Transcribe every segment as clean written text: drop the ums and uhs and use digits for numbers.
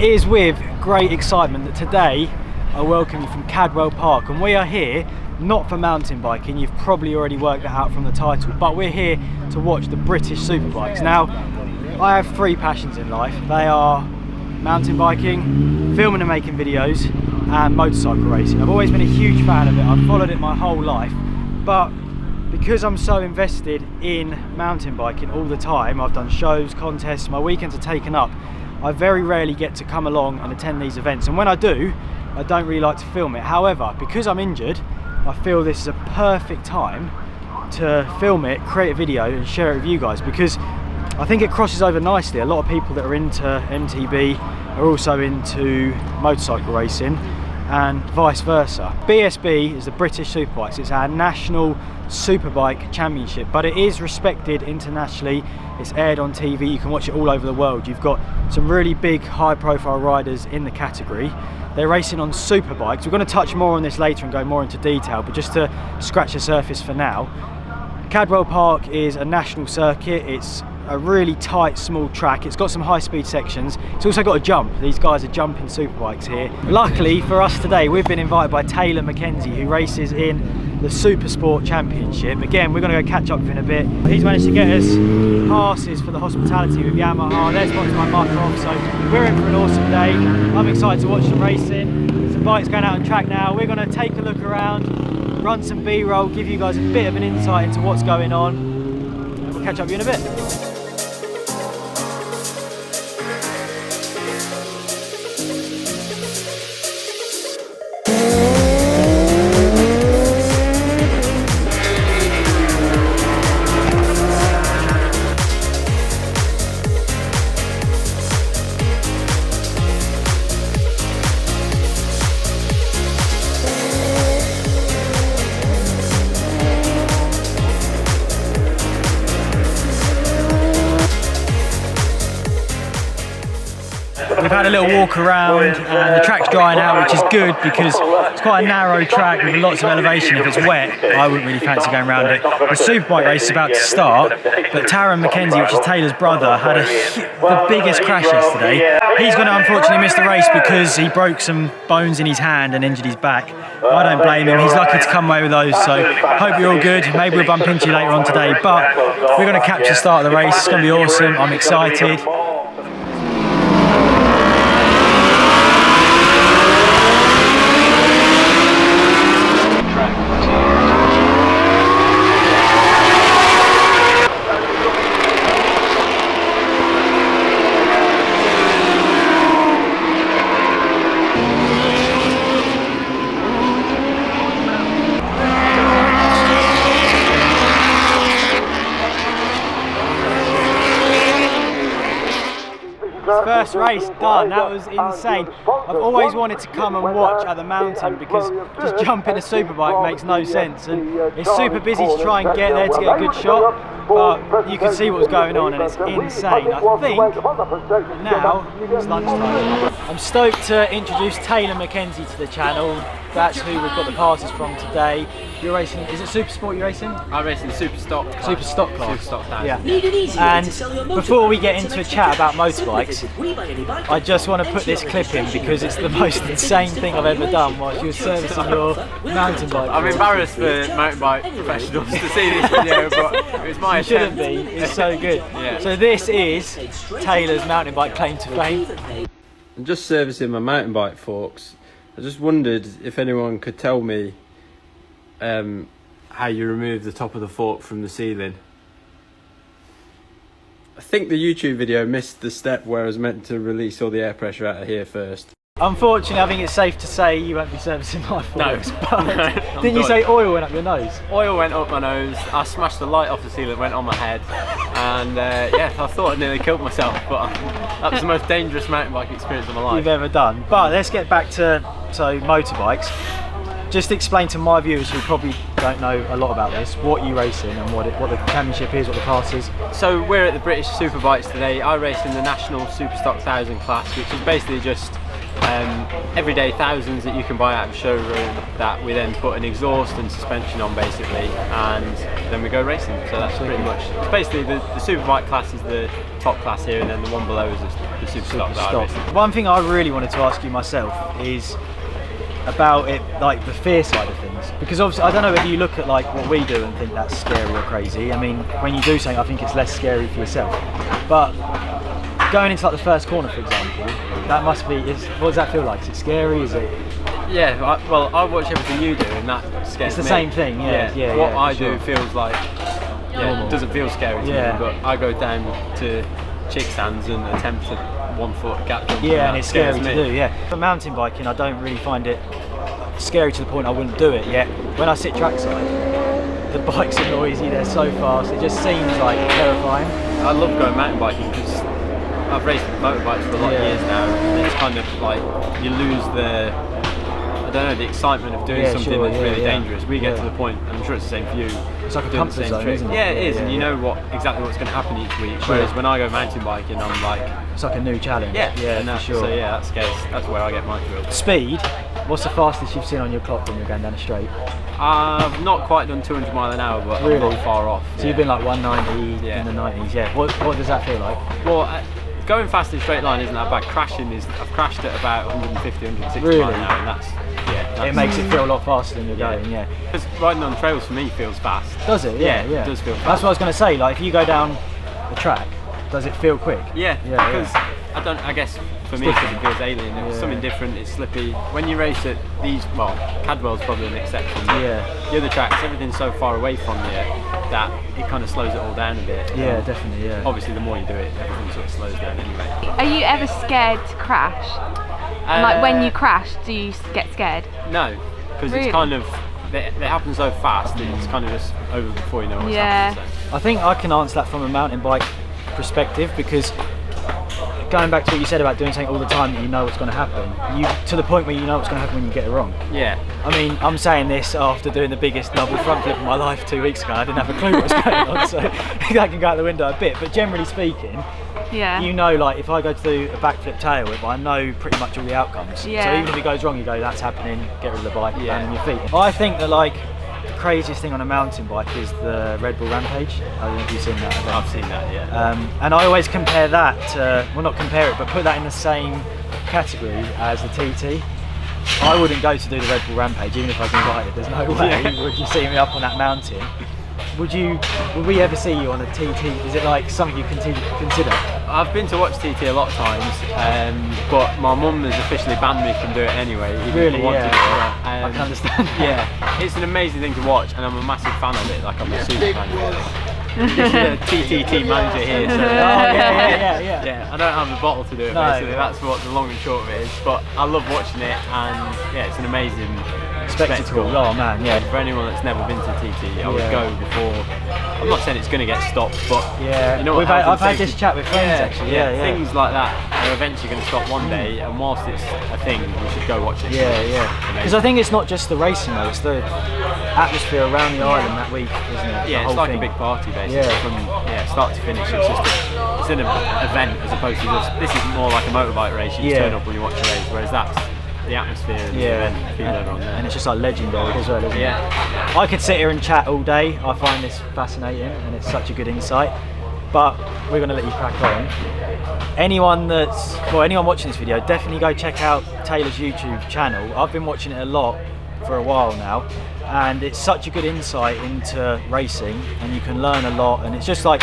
It is with great excitement that today I welcome you from Cadwell Park, and we are here not for mountain biking. You've probably already worked that out from the title, but we're here to watch the British Superbikes. Now, I have three passions in life. They are mountain biking, filming and making videos, and motorcycle racing. I've always been a huge fan of it. I've followed it my whole life, but because I'm so invested in mountain biking all the time, I've done shows, contests, my weekends are taken up. I very rarely get to come along and attend these events, and when I do, I don't really like to film it. However, because I'm injured, I feel this is a perfect time to film it, create a video and share it with you guys, because I think it crosses over nicely. A lot of people that are into MTB are also into motorcycle racing, and vice versa. BSB is the British Superbikes. It's our national superbike championship, but it is respected internationally. It's aired on TV, you can watch it all over the world. You've got some really big high profile riders in the category. They're racing on superbikes. We're going to touch more on this later and go more into detail, but just to scratch the surface for now, Cadwell Park is a national circuit. It's a really tight, small track. It's got some high-speed sections. It's also got a jump. These guys are jumping superbikes here. Luckily for us today, we've been invited by Taylor Mackenzie, who races in the Supersport Championship. Again, we're going to go catch up with him in a bit. He's managed to get us passes for the hospitality with Yamaha. They're sponsored by Mcams, so we're in for an awesome day. I'm excited to watch them racing. Some bikes going out on track now. We're going to take a look around, run some B-roll, give you guys a bit of an insight into what's going on, and we'll catch up with you in a bit. We've had a little walk around and the track's drying out, which is good because it's quite a narrow track with lots of elevation. If it's wet, I wouldn't really fancy going around it. The Superbike race is about to start, but Tarran Mackenzie, which is Taylor's brother, had the biggest crash yesterday. He's going to unfortunately miss the race because he broke some bones in his hand and injured his back. I don't blame him. He's lucky to come away with those, so hope you're all good. Maybe we'll bump into you later on today, but we're going to capture the start of the race. It's going to be awesome. I'm excited. First race done, that was insane. I've always wanted to come and watch at the mountain because just jumping a superbike makes no sense, and it's super busy to try and get there to get a good shot, but you can see what was going on and it's insane. I think now it's lunchtime. I'm stoked to introduce Taylor Mackenzie to the channel. That's who we've got the passes from today. You're racing, is it Supersport you're racing? I'm racing the Superstock class. Superstock class? Superstock class. Yeah. And before we get into a chat about motorbikes, I just want to put this clip in because it's the most insane thing I've ever done whilst you're servicing your mountain bike. I'm embarrassed for mountain professionals to see this video, but it was my attempt. You shouldn't be, it's so good. Yeah. So this is Taylor's mountain bike claim to fame. I'm just servicing my mountain bike forks. I just wondered if anyone could tell me how you remove the top of the fork from the ceiling. I think the YouTube video missed the step where I was meant to release all the air pressure out of here first. Unfortunately, I think it's safe to say you won't be servicing my forks. No. But didn't you say oil went up your nose? Oil went up my nose, I smashed the light off the ceiling, went on my head, and yeah, I thought I nearly killed myself, but that was the most dangerous mountain bike experience of my life you've ever done. But let's get back to motorbikes. Just explain to my viewers who probably don't know a lot about this, what you race in and what the championship is, what the class is. So we're at the British Superbikes today. I race in the National Superstock 1000 class, which is basically just everyday thousands that you can buy out of a showroom that we then put an exhaust and suspension on basically, and then we go racing. So that's pretty much, it's basically the Superbike class is the top class here, and then the one below is the Superstock that I raced. One thing I really wanted to ask you myself is about it, like the fear side of things, because obviously I don't know whether you look at like what we do and think that's scary or crazy. I mean, when you do something, I think it's less scary for yourself, but going into like the first corner, for example, that must be, what does that feel like? Is it scary? Is it? Yeah, well, I watch everything you do and that scares me. It's the same thing, yeah. What I sure. do feels like, it doesn't feel scary to me, but I go down to chick stands and attempt to 1 foot gap jump. Yeah, and it's scary to do, yeah. For mountain biking, I don't really find it scary to the point I wouldn't do it yet. When I sit trackside, the bikes are noisy, they're so fast, it just seems like terrifying. I love going mountain biking because I've raced motorbikes for a lot of years now, and it's kind of like you lose the excitement of doing something that's really dangerous. We get to the point, and I'm sure it's the same for you. It's like a comfort zone, isn't it? Yeah, it is, and you know exactly what's going to happen each week. Whereas when I go mountain biking, I'm like, it's like a new challenge. Yeah, for sure. So yeah, that's where I get my thrill. Speed. What's the fastest you've seen on your clock when you're going down a straight? I've not quite done 200 mile an hour, but really? I'm not far off. So you've been like 190 in the 90s. Yeah. What does that feel like? Well, going fast in a straight line isn't that bad. I've crashed at about 150, 160 really? miles an hour, and that's it makes it feel a lot faster than you're going. Yeah. Because riding on trails for me feels fast. Does it? Yeah. It does feel fast. That's what I was going to say. Like if you go down the track, does it feel quick? Yeah. Because I guess for me it feels alien. It's something different. It's slippy. When you race at these, well, Cadwell's probably an exception. The other tracks, everything's so far away from you that it kind of slows it all down a bit. Yeah, definitely. Yeah. Obviously, the more you do it, everything sort of slows down anyway. Are you ever scared to crash? Like when you crash, do you get scared? No, because it's kind of they happen so fast that it's kind of just over before you know what's happening. So. I think I can answer that from a mountain bike perspective, because going back to what you said about doing something all the time that you know what's going to happen, to the point where you know what's going to happen when you get it wrong. Yeah. I mean, I'm saying this after doing the biggest double front flip of my life 2 weeks ago. I didn't have a clue what was going on, so that can go out the window a bit. But generally speaking, you know, like if I go to do a backflip tail whip, I know pretty much all the outcomes. Yeah. So even if it goes wrong, you go, that's happening, get rid of the bike, land on your feet. I think that like the craziest thing on a mountain bike is the Red Bull Rampage. I don't know if you've seen that. I've seen that, yeah. And I always compare that to, well, not compare it, but put that in the same category as the TT. I wouldn't go to do the Red Bull Rampage even if I was invited. There's no way would you see me up on that mountain. Would we ever see you on a TT? Is it like something you consider? I've been to watch TT a lot of times, but my mum has officially banned me from doing it anyway. Really? To do it. I can understand. It's an amazing thing to watch, and I'm a massive fan of it. Like I'm a super fan. This is a TTT manager here, so yeah. I don't have the bottle to do it. Basically, that's what the long and short of it is. But I love watching it, and it's an amazing spectacle. Oh man, yeah. For anyone that's never been to TT, I would go before. I'm not saying it's going to get stopped, but you know what? I've had this chat with friends actually. Things like that are eventually going to stop one day, and whilst it's a thing, we should go watch it. Because I think it's not just the racing though; it's the atmosphere around the island that week, isn't it? Yeah, it's like a big party basically from start to finish. It's an event as opposed to just, this is more like a motorbike race. You just turn up when you watch a race, whereas that's the atmosphere and the event, people are on there. And it's just like legendary as well, isn't it? I could sit here and chat all day. I find this fascinating and it's such a good insight. But we're going to let you crack on. Anyone watching this video, definitely go check out Taylor's YouTube channel. I've been watching it a lot for a while now, and it's such a good insight into racing, and you can learn a lot, and it's just like,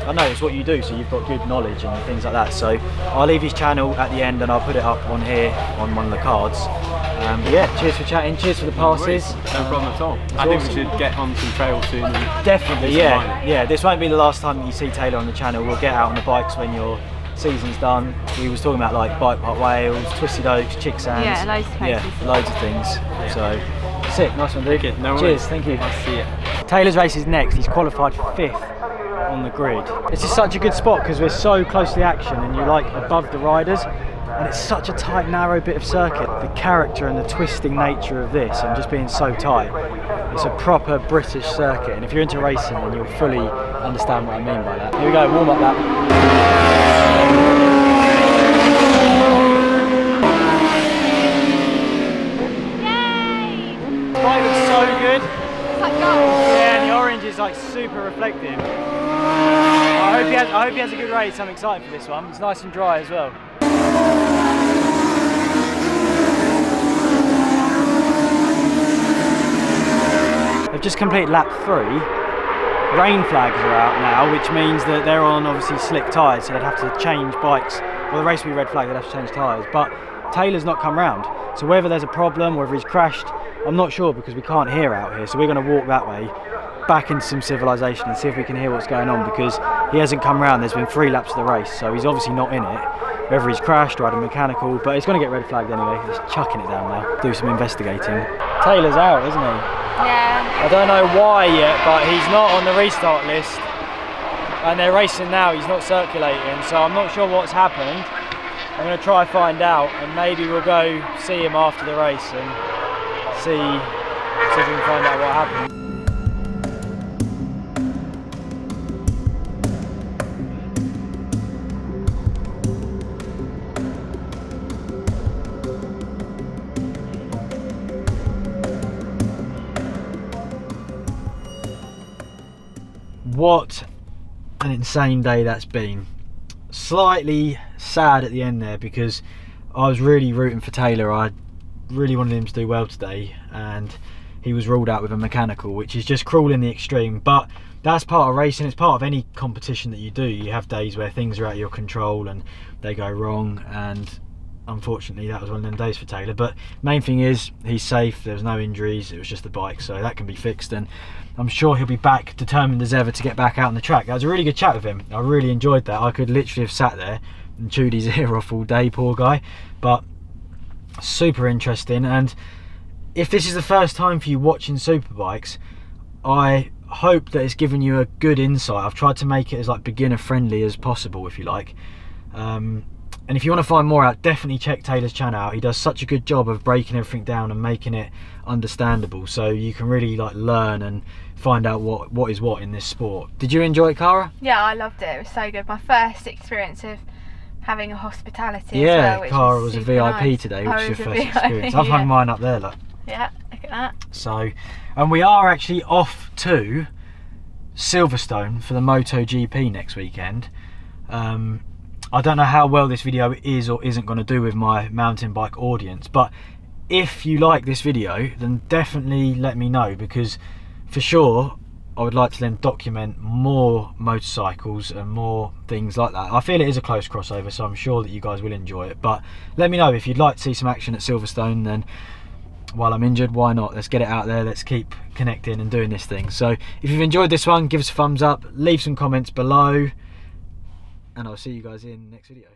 I know it's what you do, so you've got good knowledge and things like that. So I'll leave his channel at the end and I'll put it up on here on one of the cards. Cheers for chatting, cheers for the passes. No problem at all. I think we should get on some trails soon. Definitely, yeah. This won't be the last time that you see Taylor on the channel. We'll get out on the bikes when your season's done. We was talking about like Bike Park Wales, Twisted Oaks, Chick Sands. Yeah, loads of places. Yeah, loads of things. So sick, nice one, dude. No cheers, thank you. Nice to see you. Taylor's race is next. He's qualified 5th on the grid. It's just such a good spot because we're so close to the action and you're like above the riders, and it's such a tight, narrow bit of circuit. The character and the twisting nature of this and just being so tight, it's a proper British circuit, and if you're into racing then you'll fully understand what I mean by that. Here we go, warm up lap. Bike looks so good. It's like gold. Yeah, and the orange is like super reflective. I hope he has a good race. I'm excited for this one. It's nice and dry as well. They've just completed lap 3. Rain flags are out now, which means that they're on obviously slick tyres, so they'd have to change bikes. Well, the race will be red flag, they'd have to change tyres, but Taylor's not come round. So whether there's a problem, whether he's crashed, I'm not sure because we can't hear out here. So we're going to walk that way, back into some civilization and see if we can hear what's going on, because he hasn't come round. There's been 3 laps of the race, so he's obviously not in it. Whether he's crashed or had a mechanical, but it's going to get red flagged anyway. He's chucking it down now, do some investigating. Taylor's out, isn't he? Yeah. I don't know why yet, but he's not on the restart list. And they're racing now, he's not circulating, so I'm not sure what's happened. I'm going to try and find out, and maybe we'll go see him after the race and see if we can find out what happened. What an insane day that's been. Slightly sad at the end there because I was really rooting for Taylor. I really wanted him to do well today, and he was ruled out with a mechanical, which is just cruel in the extreme, but that's part of racing. It's part of any competition that you do. You have days where things are out of your control and they go wrong, and unfortunately that was one of them days for Taylor. But main thing is he's safe, there was no injuries, it was just the bike, so that can be fixed, and I'm sure he'll be back determined as ever to get back out on the track. That was a really good chat with him. I really enjoyed that. I could literally have sat there and chewed his ear off all day, poor guy, but super interesting. And if this is the first time for you watching Superbikes, I hope that it's given you a good insight. I've tried to make it as like beginner friendly as possible, if you like. And if you want to find more out, definitely check Taylor's channel out. He does such a good job of breaking everything down and making it understandable, so you can really like learn and find out what is what in this sport. Did you enjoy it, Cara? Yeah, I loved it. It was so good. My first experience of having a hospitality yeah, as well, which Cara was a VIP nice. today, which is your first VIP, experience. I've hung mine up there, look. Yeah, look at that. So, and we are actually off to Silverstone for the MotoGP next weekend. I don't know how well this video is or isn't going to do with my mountain bike audience, but if you like this video, then definitely let me know, because for sure I would like to then document more motorcycles and more things like that. I feel it is a close crossover, so I'm sure that you guys will enjoy it, but let me know if you'd like to see some action at Silverstone. Then while I'm injured, why not? Let's get it out there, let's keep connecting and doing this thing. So if you've enjoyed this one, give us a thumbs up, leave some comments below, and I'll see you guys in the next video.